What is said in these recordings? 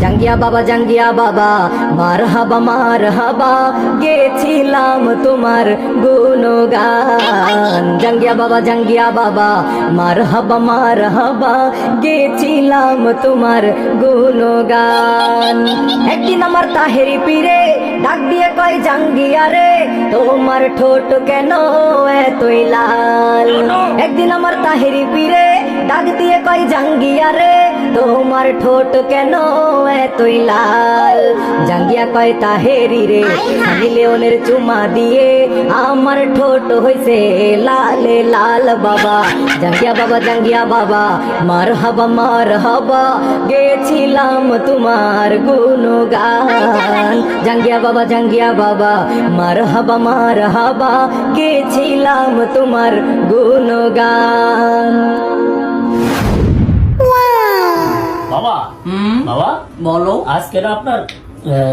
জাঙ্গিয়া বাবা মারহাবা গেছিলাম তোমার গুণগান। জাঙ্গিয়া বাবা মারহাবা গেছিলাম তোমার গুণগান। একদিন আমার তাহেরি পীরে ডাক দিয়ে কয় জাঙ্গিয়া রে তোমার ঠোঁট কেন এতই লাল। একদিন আমার তাহেরি পীরে ডাক দিয়ে কয় জাঙ্গিয়া রে তোমার ঠোঁট কেন এতই লাল। জাঙ্গিয়া কয় তাহেরি রে সানি লিওনের চুমা দিয়ে আমার ঠোঁট হইছে লালে লাল। বাবা জাঙ্গিয়া বাবা মারহাবা গেছিলাম তোমার গুণগান। জাঙ্গিয়া বাবা মারহাবা গেছিলাম তোমার গুণগান। বাবা বাবা বলো। আজকে না আপনার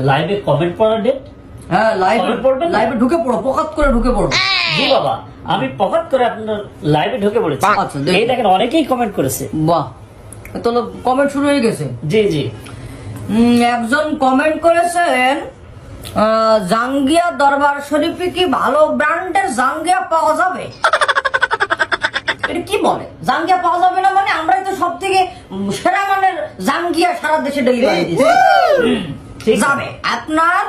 লাইভে কমেন্ট পড়ার ডেট। হ্যাঁ, Comment পড়বেন? লাইভে ঢুকে পড়ো, পকাত করে ঢুকে পড়ো। জি বাবা, আমি পকেট করে আপনার লাইভে ঢুকে পড়েছি। আচ্ছা, দেখুন। এই দেখেন অনেকেই কমেন্ট করেছে। বাহ, তাহলে কমেন্ট শুরু হয়ে গেছে। জি একজন কমেন্ট করেছেন, জাঙ্গিয়া দরবার শরীফে কি ভালো ব্র্যান্ডের জাঙ্গিয়া পাওয়া যাবে? এটা কি বলে, জাঙ্গিয়া পাওয়া যাবে না মানে? আমরাই তো সব থেকে সেরা মানের জাঙ্গিয়া সারা দেশে ডেলিভারি দিচ্ছি। ঠিক যাবে, আপনার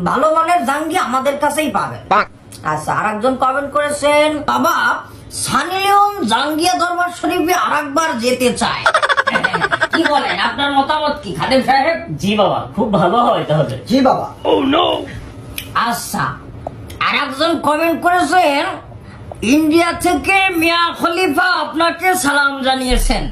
ভালো মানের জাঙ্গিয়া আমাদের কাছেই পাবে। আচ্ছা, আর একজন কমেন্ট করেছেন, বাবা সানি লিওন জাঙ্গিয়া দরবার শরীফে আরেকবার যেতে চায়। কি বলেন, আপনার মতামত কি খাদেম সাহেব? জি বাবা, খুব ভালো হয় তাহলে। জি বাবা। আচ্ছা, আর একজন কমেন্ট করেছেন, ইন্ডিয়া থেকে মিয়া খলিফা আপনাকে সালাম জানিয়েছেন।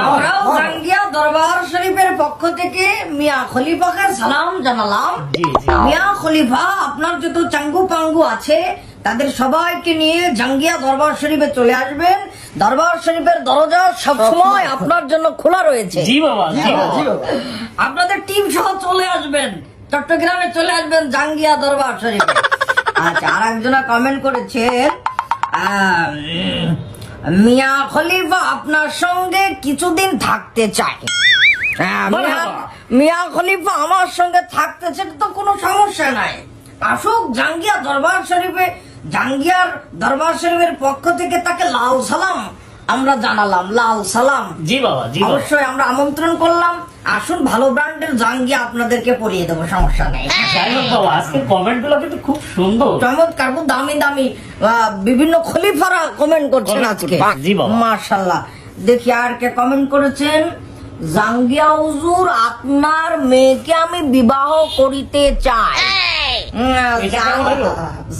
আমরাও জাঙ্গিয়া দরবার শরীফের পক্ষ থেকে মিয়া খলিফাকে সালাম জানালাম। জি। মিয়া খলিফা আপনার যত চাঙ্গু পাঙ্গু আছে তাদের সবাইকে নিয়ে জাঙ্গিয়া দরবার শরীফে চলে আসবেন। দরবার শরীফের দরজা সবসময় আপনার জন্য খোলা রয়েছে। জি বাবা, জি বাবা। আপনাদের টিম সহ চলে আসবেন, চট্টগ্রামে চলে আসবেন জাঙ্গিয়া দরবার শরীফে। আচ্ছা, আর একজনা কমেন্ট করেছেন, মিয়া খলিফা আপনার সঙ্গে কিছুদিন থাকতে চায়। মিয়া খলিফা আমার সঙ্গে থাকতে চায় তো কোনো সমস্যা নাই, আসুক জাঙ্গিয়া দরবার শরীফে। জাঙ্গিয়ার দরবার শরীফের পক্ষ থেকে তাকে লাল সালাম আমরা জানালাম, লাল সালাম। জি বাবা, জি বাবা। অবশ্যই আমরা আমন্ত্রণ করলাম, আসুন ভালো ব্র্যান্ডের জাঙ্গিয়া আপনাদেরকে পরিয়ে দেবো, সমস্যা নেই। যাই হোক বাবা, আজকের কমেন্ট গুলো কিন্তু খুব সুন্দর, চমৎকার, খুব দামি দামি বিভিন্ন খলিফারা কমেন্ট করছেন আজকে। জি বাবা। মাশাআল্লাহ। দেখি আর কে কমেন্ট করেছেন, জাঙ্গিয়া হুজুর আপনার মেয়েকে আমি বিবাহ করিতে চাই।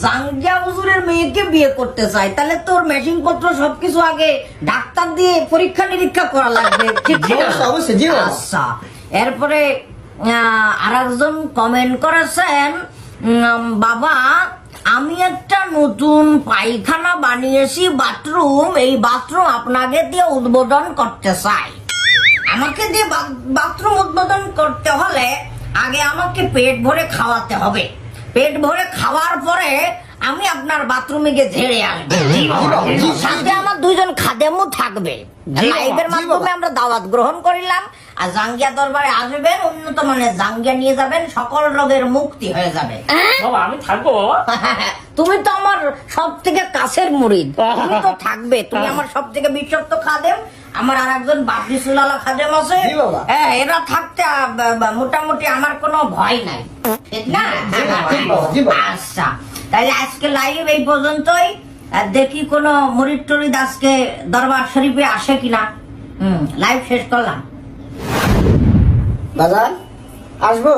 জাঙ্গিয়া হুজুরের মেয়েকে বিয়ে করতে চাই, তাহলে তোর মেশিন পত্র সবকিছু আগে ডাক্তার দিয়ে পরীক্ষা নিরীক্ষা করা লাগবে। ঠিক আছে? অবশ্যই, জি বাবা। আচ্ছা, এরপরে আর একজন কমেন্ট করেছেন, বাবা আমি একটা নতুন পায়খানা বানিয়েছি, বাথরুম। এই বাথরুম আপনাকে দিয়ে উদ্বোধন করতে চাই। আমাকে দিয়ে বাথরুম উদ্বোধন করতে হলে আগে আমাকে পেট ভরে খাওয়াতে হবে। পেট ভরে খাওয়ার পরে আমি আপনার বাথরুমে গিয়ে ঝেড়ে আসবো। সাথে আমার দুইজন খাদেমও থাকবে। লাইভের মাধ্যমে আমরা দাওয়াত গ্রহণ করিলাম। আর জাঙ্গিয়া দরবারে আসবেন, উন্নত মানের জাঙ্গিয়া নিয়ে যাবেন, সকল রোগের মুক্তি হয়ে যাবে। বাবা আমি থাকবো বাবা। তুমি তো আমার সব থেকে কাছের মুরিদ, তুমি তো থাকবে, তুমি আমার সব থেকে বিশ্বস্ত খাদেম। আমার আর একজন বাবরিসুল্লাহ খাদেম আছে, জি বাবা। হ্যাঁ, এরা থাকতে মোটামুটি আমার কোনো ভয় নাই, ঠিক না? জি বাবা। আচ্ছা, তাহলে আজকে লাইভ এই পর্যন্তই। দেখি কোনো মুরিদ টরিদ আজকে দরবার শরীফে আসে কিনা। লাইভ শেষ করলাম। বাজার আসবো।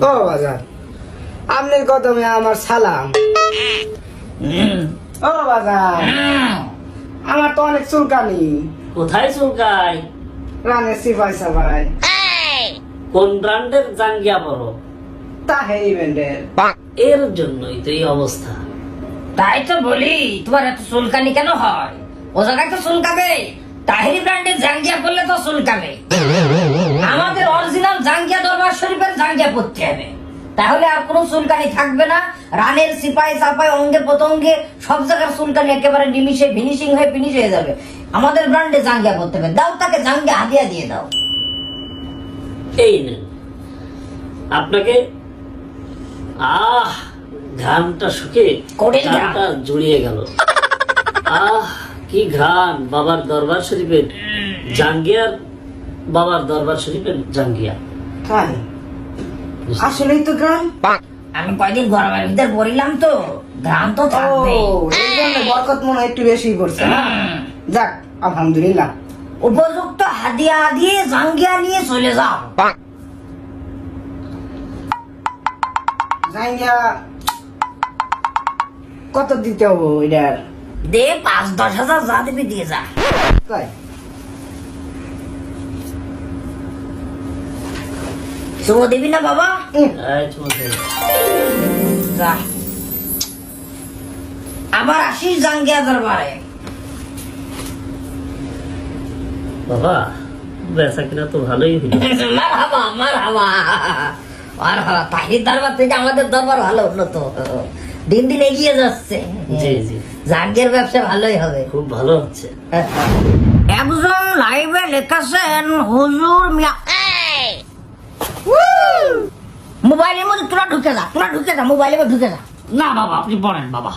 ও বাজার, আপনার কদমে আমার সালাম। ও বাজার, আমার তো অনেক চুলকানি, কোথায় চুলকাই? রানের সিপাই সাবাই। কোন ব্র্যান্ডের জাঙ্গিয়া বড়? তাহে ইভেন্টের। এর জন্যই তো এই অবস্থা। তাই তো বলি, তোমার এত চুলকানি কেন হয়? ও জায়গায় তো চুলকাবে, তাহেরি ব্র্যান্ডের জাঙ্গিয়া পরলে তো চুলকাবে। আমাদের অরিজিনাল জাঙ্গিয়া দরবার শরীফের জাঙ্গিয়া পরতে হবে। তাহলে আর কোনো চুলকানি থাকবে না। রানের সিপাই সাপাই অঙ্গে প্রত্যঙ্গে সব জায়গার চুলকানি একেবারে নিমিশে ফিনিশিং হয়ে ফিনিশ হয়ে যাবে। আমাদের ব্র্যান্ডে জাঙ্গিয়া করতে হবে, দাও তাকে জাঙ্গিয়া হাদিয়া দিয়ে দাও। এই নেন আপনাকে। ঘামটা শুকে কঠিন ঘাম। ঘামটা জুড়িয়ে গেল। কি ঘ্রাণ বাবার দরবার শরীফের জাঙ্গিয়ার, বাবার দরবার শরীফের জাঙ্গিয়া। তাই আসলেই তো গ্রাম। আমি কয়দিন গরমের ভিতর পড়িলাম তো, ঘাম তো থাকবে। এই জন্য বরকত মনে হয় একটু বেশি করছে না? যাক আলহামদুলিল্লাহ। উপযুক্ত হাদিয়া দিয়ে জাঙ্গিয়া নিয়ে চলে যাও। জাঙ্গিয়া কত দিতে হবো এটার? দে 5-10 হাজার যা দিবি দিয়ে যা। তাই শুভ দিবি না বাবা? এই চলছে। যা। আবার আসিস জাঙ্গিয়া দরবারে। বাবা বেচা কিনা তো ভালোই হইল। মারহাবা মারহাবা মারহাবা। তাহির দরবার থেকে আমাদের দরবার ভালো হলো তো, দিন দিন এগিয়ে যাচ্ছে। জি জি, জাঙ্গিয়ার ব্যবসা ভালোই হবে। খুব ভালো হচ্ছে। একজন লাইভে লেখাছেন হুজুর মিয়া। মোবাইলের মধ্যে তোরা ঢুকে যা, মোবাইলের মধ্যে ঢুকে যা। না বাবা আপনি পড়েন বাবা।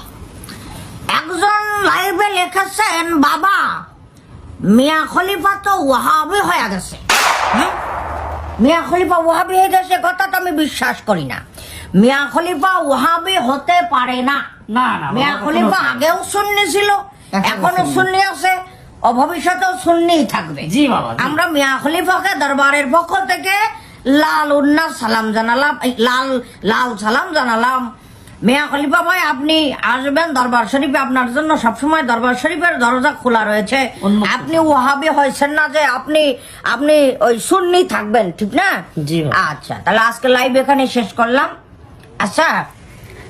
একজন লাইভে লেখাছেন বাবা মিয়া খলিফা তো ওয়াহাবি হয়ে গেছে। হ্যাঁ? মিয়া খলিফা ওয়াহাবি হয়ে গেছে কথাটা আমি বিশ্বাস করি না। মিয়া খলিফা ওয়াহাবি হতে পারে না। না না মিয়া বাবা, খলিফা কখনো- আগেও সুন্নি ছিল, এখনো সুন্নি আছে, ভবিষ্যতেও সুন্নিই থাকবে। জি বাবা, জি। আমরা মিয়া খলিফাকে দরবারের পক্ষ থেকে লাল উন্না সালাম জানালাম, লাল সালাম জানালাম। মিয়া খলিফা ভাই আপনি আসবেন দরবার শরীফে, আপনার জন্য সবসময় দরবার শরীফের দরজা খোলা রয়েছে। উন্মুক্ত। আপনি ওয়াহাবি হয়েছেন না যে আপনি ওই সুন্নি থাকবেন, ঠিক না? জি বাবা। আচ্ছা, তাহলে আজকে লাইভ এখানে শেষ করলাম। আচ্ছা,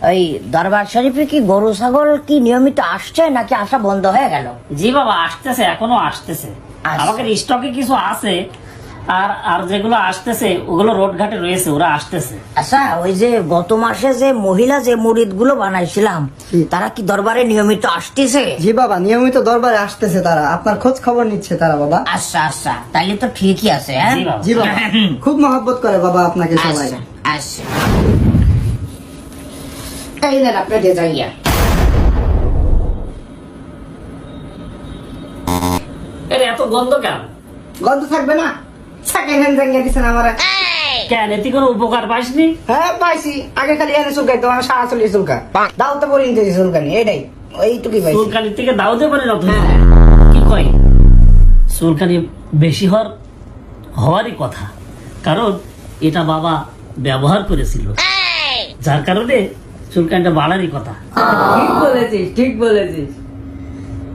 ওই দরবার শরীফে কি গরু ছাগল কি নিয়মিত আসছে নাকি আসা বন্ধ হয়ে গেল? জি বাবা আসতেছে, এখনো আসতেছে। আচ্ছা। আমাদের স্টকে কিছু আছে, আর যেগুলো আসতেছে ওগুলো রোড ঘাটে রয়েছে, ওরা আসতেছে। আচ্ছা, ওই যে গত মাসে যে মহিলা যে মুরিদ গুলো বানাইছিলাম তারা কি দরবারে নিয়মিত আসতেছে? জি বাবা, নিয়মিত দরবারে আসতেছে তারা, আপনার খোঁজ খবর নিচ্ছে তারা বাবা। আচ্ছা আচ্ছা, তাইলে তো ঠিকই আছে। হ্যাঁ, জি বাবা। জি বাবা, খুব মহব্বত করে বাবা আপনাকে সবাই। আচ্ছা আচ্ছা, এই নেন আপনি দিয়ে যাইয়া। এর এত গন্ধ কেন? গন্ধ থাকবে না? সেকেন্ড হ্যান্ড জাঙ্গিয়া দিচ্ছেন আমার। কেন এতে কোনো উপকার পাইসনি? হ্যাঁ পাইছি, আগে খালি এনে চুলকাই তো আমার সারা চল্লিশ চুলকা, দাও তো পরে নিতে চুলকানি, এটাই ওইটুকুই পাইছি। চুলকানির থেকে দাউদে পারে না তুমি? হ্যাঁ। কি কয় চুলকানি বেশি হওয়ারই কথা, কারণ এটা বাবা ব্যবহার করেছিল, যার কারণে চুলকানিটা বাড়ারই কথা। ঠিক বলেছিস।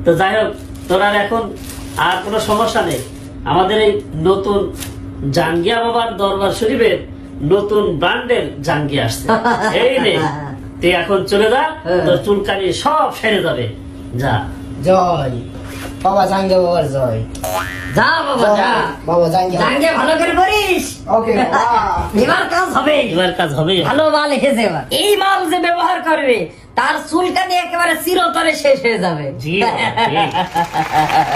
তো যাই হোক, তোর এখন আর কোনো সমস্যা নেই। আমাদের এই নতুন জাঙ্গিয়া বাবার দরবার শরীফের নতুন ব্র্যান্ডের জাঙ্গিয়া আসছে। এই নে, তুই এখন চলে যা, তোর চুলকানি সব সেরে যাবে। যা। জয় বাবা, জাঙ্গিয়া বাবার জয়। যা বাবা যা, বাবা জাঙ্গিয়া। জাঙ্গিয়া ভালো করে করিস। ওকে বাবা। এবার কাজ হবে, এবার কাজ হবে। ভালো মাল এসেছে এবার। এই মাল যে ব্যবহার করবে তার চুলকানি একেবারে চিরতরে শেষ হয়ে যাবে। জি বাবা, ঠিক।